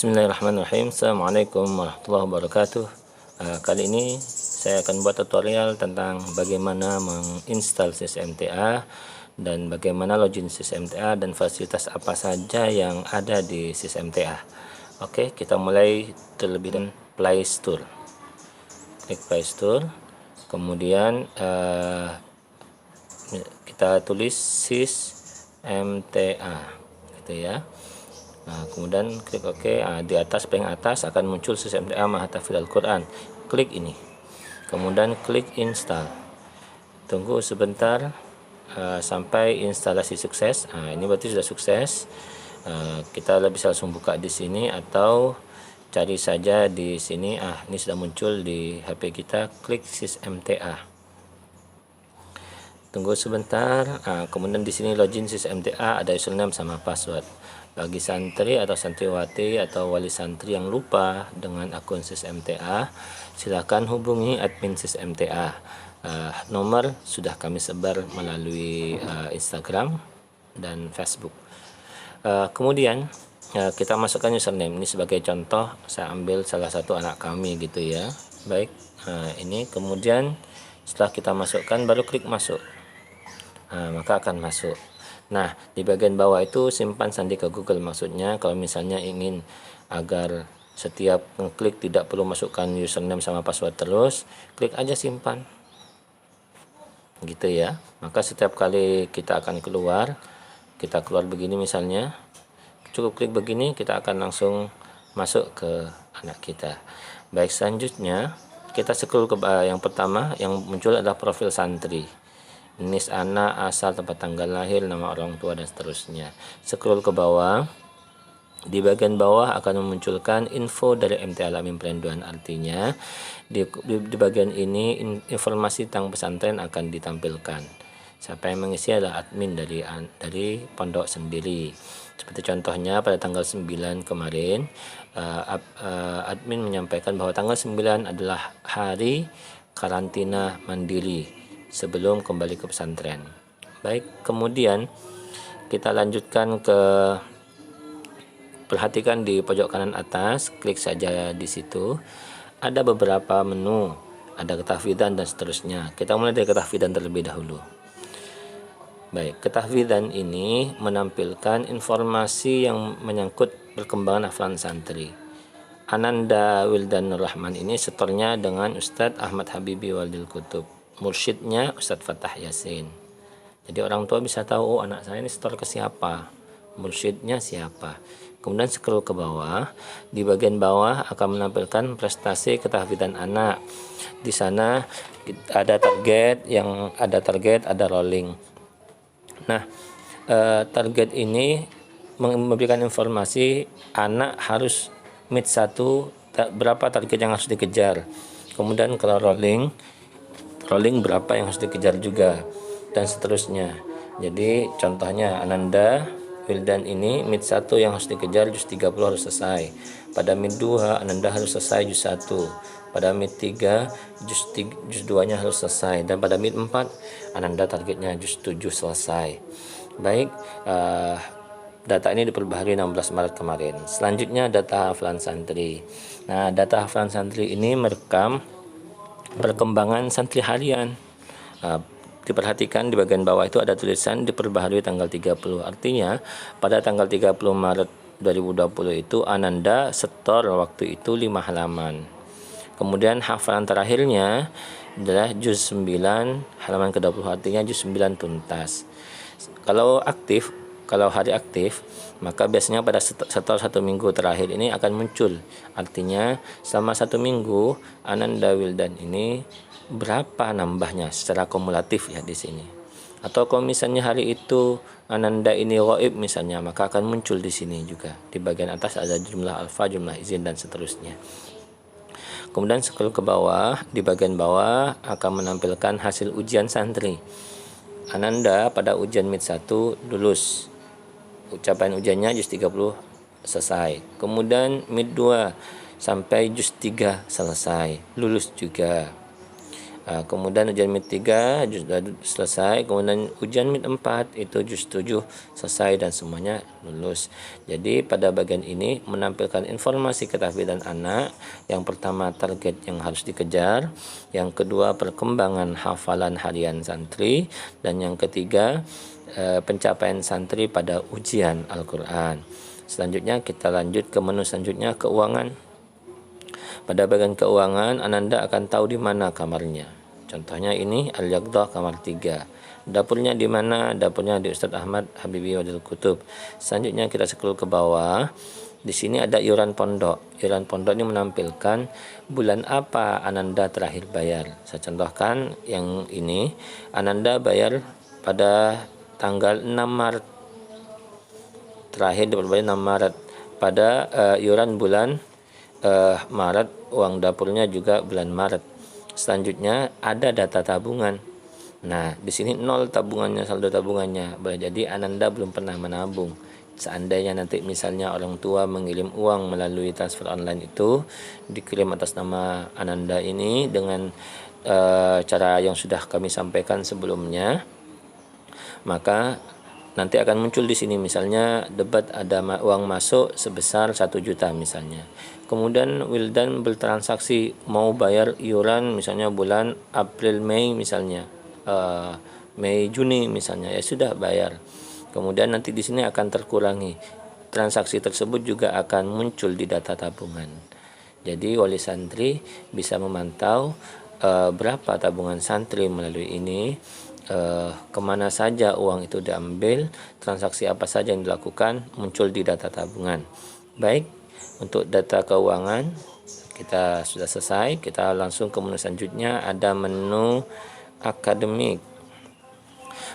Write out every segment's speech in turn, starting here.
Bismillahirrahmanirrahim. Assalamualaikum warahmatullahi wabarakatuh. Kali ini saya akan buat tutorial tentang bagaimana menginstal SysMTA dan bagaimana login SysMTA dan fasilitas apa saja yang ada di SysMTA. Oke, kita mulai terlebih dahulu Play Store. Klik Play Store, kemudian kita tulis SysMTA, gitu ya. Nah, kemudian klik OK. Di atas paling atas akan muncul SysMTA Mahatafidz Al-Quran. Klik ini, kemudian klik install. Tunggu sebentar sampai instalasi sukses. Ini berarti sudah sukses. Kita bisa langsung buka di sini atau cari saja di sini. Ini sudah muncul di HP kita. Klik SysMTA. Tunggu sebentar. Kemudian di sini login SysMTA, ada username sama password. Bagi santri atau santriwati atau wali santri yang lupa dengan akun SysMTA, silakan hubungi admin SysMTA. Nomor sudah kami sebar melalui Instagram dan Facebook. Kemudian kita masukkan username. Ini sebagai contoh, saya ambil salah satu anak kami gitu ya. Baik, ini kemudian setelah kita masukkan baru klik masuk. Maka akan masuk. Nah, di bagian bawah itu simpan sandi ke Google. Maksudnya kalau misalnya ingin agar setiap klik tidak perlu masukkan username sama password terus, klik aja simpan. Gitu ya. Maka setiap kali kita akan keluar, kita keluar begini misalnya, cukup klik begini, kita akan langsung masuk ke anak kita. Baik, selanjutnya kita scroll ke yang pertama, yang muncul adalah profil santri. Nis anak, asal, tempat tanggal lahir, nama orang tua, dan seterusnya. Scroll ke bawah. Di bagian bawah akan memunculkan info dari MTA Al-Amin Perenduan. Artinya di bagian ini informasi tentang pesantren akan ditampilkan. Siapa yang mengisi adalah admin dari pondok sendiri. Seperti contohnya pada tanggal 9 kemarin, admin menyampaikan bahwa tanggal 9 adalah hari karantina mandiri sebelum kembali ke pesantren. Baik, kemudian kita lanjutkan ke, perhatikan di pojok kanan atas, klik saja di situ. Ada beberapa menu, ada ketahfidzan dan seterusnya. Kita mulai dari ketahfidzan terlebih dahulu. Baik, ketahfidzan ini menampilkan informasi yang menyangkut perkembangan hafalan santri. Ananda Wildanur Rahman ini setornya dengan Ustadz Ahmad Habibi Waldil Kutub. Mursyidnya Ustadz Fattah Yasin. Jadi orang tua bisa tahu, oh anak saya ini setor ke siapa, mursyidnya siapa. Kemudian scroll ke bawah. Di bagian bawah akan menampilkan prestasi ketahfidzan anak. Di sana ada target, ada rolling. Nah, target ini memberikan informasi anak harus mid 1, berapa target yang harus dikejar. Kemudian kalau rolling berapa yang harus dikejar juga, dan seterusnya. Jadi contohnya Ananda Wildan ini mid 1 yang harus dikejar juz 30 harus selesai. Pada mid 2 Ananda harus selesai juz 1. Pada mid 3 juz 2 nya harus selesai, dan pada mid 4 Ananda targetnya juz 7 selesai. Baik, data ini diperbaharui 16 Maret kemarin. Selanjutnya data hafalan santri. Nah, data hafalan santri ini merekam perkembangan santri harian. Diperhatikan di bagian bawah itu ada tulisan diperbaharui tanggal 30. Artinya pada tanggal 30 Maret 2020 itu Ananda setor waktu itu 5 halaman. Kemudian hafalan terakhirnya adalah juz 9 halaman ke-20, artinya juz 9 tuntas. Kalau hari aktif, maka biasanya pada setor 1 minggu terakhir ini akan muncul. Artinya selama 1 minggu Ananda Wildan ini berapa nambahnya secara kumulatif ya di sini. Atau kalau misalnya hari itu Ananda ini ghaib misalnya, maka akan muncul di sini juga. Di bagian atas ada jumlah alfa, jumlah izin, dan seterusnya. Kemudian scroll ke bawah. Di bagian bawah akan menampilkan hasil ujian santri. Ananda pada ujian mid 1 lulus. Ucapan ujiannya juz 30 selesai. Kemudian mid 2 sampai juz 3 selesai, lulus juga. Kemudian ujian MIT 3 juz selesai, kemudian ujian MIT 4 itu juz 7 selesai dan semuanya lulus. Jadi pada bagian ini menampilkan informasi ketahfidzan anak. Yang pertama target yang harus dikejar, yang kedua perkembangan hafalan harian santri, dan yang ketiga pencapaian santri pada ujian Al-Quran. Selanjutnya kita lanjut ke menu selanjutnya, keuangan. Pada bagian keuangan, Ananda akan tahu di mana kamarnya. Contohnya ini Al-Yaqdah kamar 3. Dapurnya di mana? Dapurnya di Ustadz Ahmad Habibi Wadil Kutub. Selanjutnya kita scroll ke bawah. Di sini ada iuran pondok. Iuran pondok ini menampilkan bulan apa Ananda terakhir bayar. Saya contohkan yang ini. Ananda bayar pada tanggal 6 Maret. Terakhir dibayar 6 Maret. Pada iuran bulan Maret, uang dapurnya juga bulan Maret. Selanjutnya ada data tabungan. Nah, di sini nol tabungannya, saldo tabungannya. Boleh jadi Ananda belum pernah menabung. Seandainya nanti misalnya orang tua mengirim uang melalui transfer online itu, dikirim atas nama Ananda ini dengan cara yang sudah kami sampaikan sebelumnya, maka nanti akan muncul di sini misalnya debat ada uang masuk sebesar 1 juta misalnya. Kemudian Wildan bertransaksi mau bayar iuran misalnya bulan April Mei misalnya, Mei Juni misalnya, ya sudah bayar. Kemudian nanti di sini akan terkurangi. Transaksi tersebut juga akan muncul di data tabungan. Jadi wali santri bisa memantau berapa tabungan santri melalui ini, kemana saja uang itu diambil, transaksi apa saja yang dilakukan, muncul di data tabungan. Baik, untuk data keuangan kita sudah selesai. Kita langsung ke menu selanjutnya, ada menu akademik.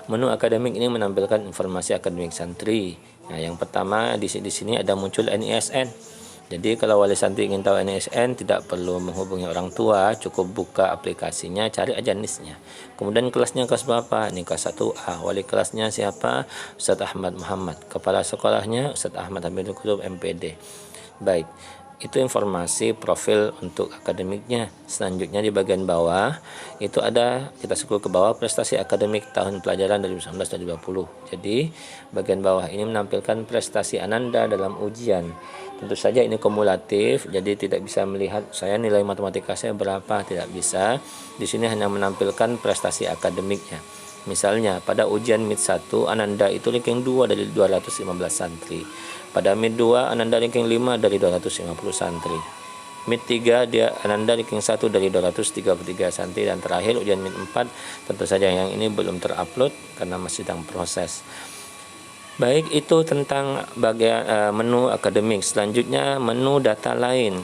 Menu akademik ini menampilkan informasi akademik santri. Nah, yang pertama di sini ada muncul NISN. Jadi kalau wali santri ingin tahu NISN tidak perlu menghubungi orang tua, cukup buka aplikasinya, cari aja NIS-nya. Kemudian kelasnya kelas berapa? Ini kelas 1A. Wali kelasnya siapa? Ustadz Ahmad Muhammad. Kepala sekolahnya Ustadz Ahmad Habibul Kutub MPD. Baik, itu informasi profil untuk akademiknya. Selanjutnya di bagian bawah itu ada, kita scroll ke bawah, prestasi akademik tahun pelajaran 2019-2020. Jadi bagian bawah ini menampilkan prestasi Ananda dalam ujian. Tentu saja ini kumulatif, jadi tidak bisa melihat saya nilai matematika saya berapa, tidak bisa. Di sini hanya menampilkan prestasi akademiknya. Misalnya pada ujian MIT 1 Ananda itu ranking 2 dari 215 santri. Pada MIT 2 Ananda ranking 5 dari 250 santri. MIT 3 dia Ananda ranking 1 dari 233 santri, dan terakhir ujian MIT 4 tentu saja yang ini belum terupload karena masih dalam proses. Baik, itu tentang bagian menu akademik. Selanjutnya menu data lain.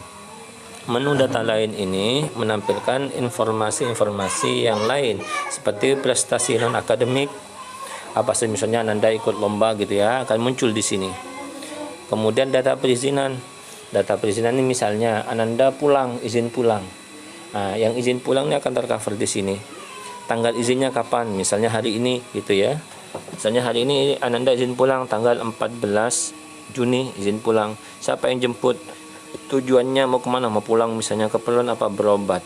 Menu data lain ini menampilkan informasi-informasi yang lain seperti prestasi non akademik, apa sih misalnya Ananda ikut lomba gitu ya, akan muncul di sini. Kemudian data perizinan. Data perizinan ini misalnya Ananda pulang, izin pulang. Nah, yang izin pulang ini akan tercover di sini. Tanggal izinnya kapan? Misalnya hari ini gitu ya. Misalnya hari ini Ananda izin pulang tanggal 14 Juni izin pulang. Siapa yang jemput? Tujuannya mau kemana? Mau pulang misalnya keperluan apa? Berobat.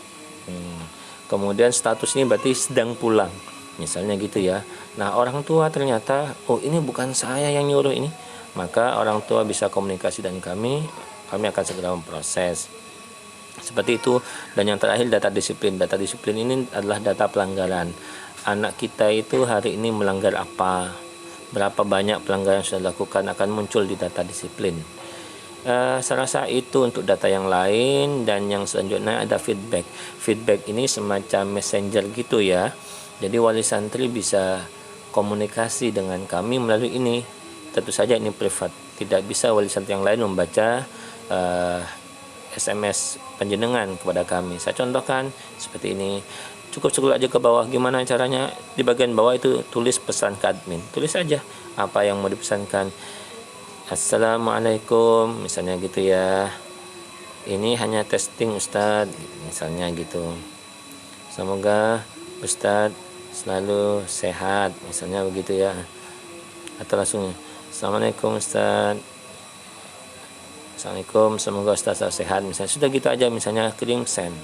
Kemudian status ini berarti sedang pulang. Misalnya gitu ya. Nah, orang tua ternyata, oh ini bukan saya yang nyuruh ini. Maka orang tua bisa komunikasi dengan kami akan segera memproses. Seperti itu. Dan yang terakhir data disiplin. Data disiplin ini adalah data pelanggaran. Anak kita itu hari ini melanggar apa? Berapa banyak pelanggaran yang sudah dilakukan akan muncul di data disiplin. Saya rasa itu untuk data yang lain. Dan yang selanjutnya ada feedback. Feedback ini semacam messenger gitu ya. Jadi wali santri bisa komunikasi dengan kami melalui ini. Tentu saja ini privat. Tidak bisa wali santri yang lain membaca SMS penjenengan kepada kami. Saya contohkan seperti ini. Cukup scroll aja ke bawah. Gimana caranya? Di bagian bawah itu tulis pesan ke admin. Tulis aja apa yang mau dipesankan. Assalamualaikum misalnya gitu ya. Ini hanya testing Ustadz misalnya gitu. Semoga Ustadz selalu sehat misalnya begitu ya. Atau langsung Assalamualaikum Ustadz. Assalamualaikum, semoga Ustadz selalu sehat misalnya. Sudah gitu aja misalnya kirim send.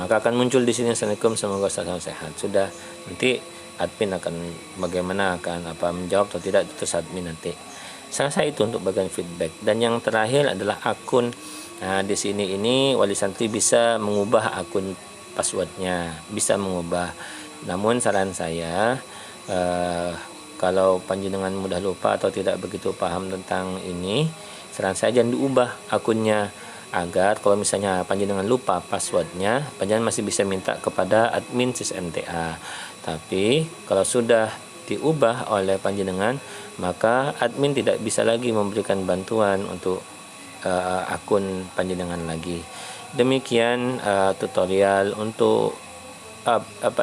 maka akan muncul di sini. Assalamualaikum, semoga selalu sehat. Sudah, nanti admin akan bagaimana akan menjawab atau tidak, itu admin nanti. Selesai itu untuk bagian feedback. Dan yang terakhir adalah akun. Di sini ini wali santri bisa mengubah akun passwordnya, bisa mengubah. Namun saran saya, kalau panjenengan mudah lupa atau tidak begitu paham tentang ini, saran saya jangan diubah akunnya, agar kalau misalnya panjenengan lupa passwordnya, panjenengan masih bisa minta kepada admin SysMTA. Tapi kalau sudah diubah oleh panjenengan, maka admin tidak bisa lagi memberikan bantuan untuk akun panjenengan lagi. Demikian tutorial untuk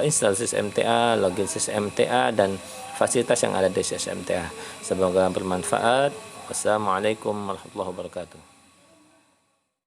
install SysMTA, login SysMTA, dan fasilitas yang ada di SysMTA. Semoga bermanfaat. Wassalamualaikum warahmatullahi wabarakatuh.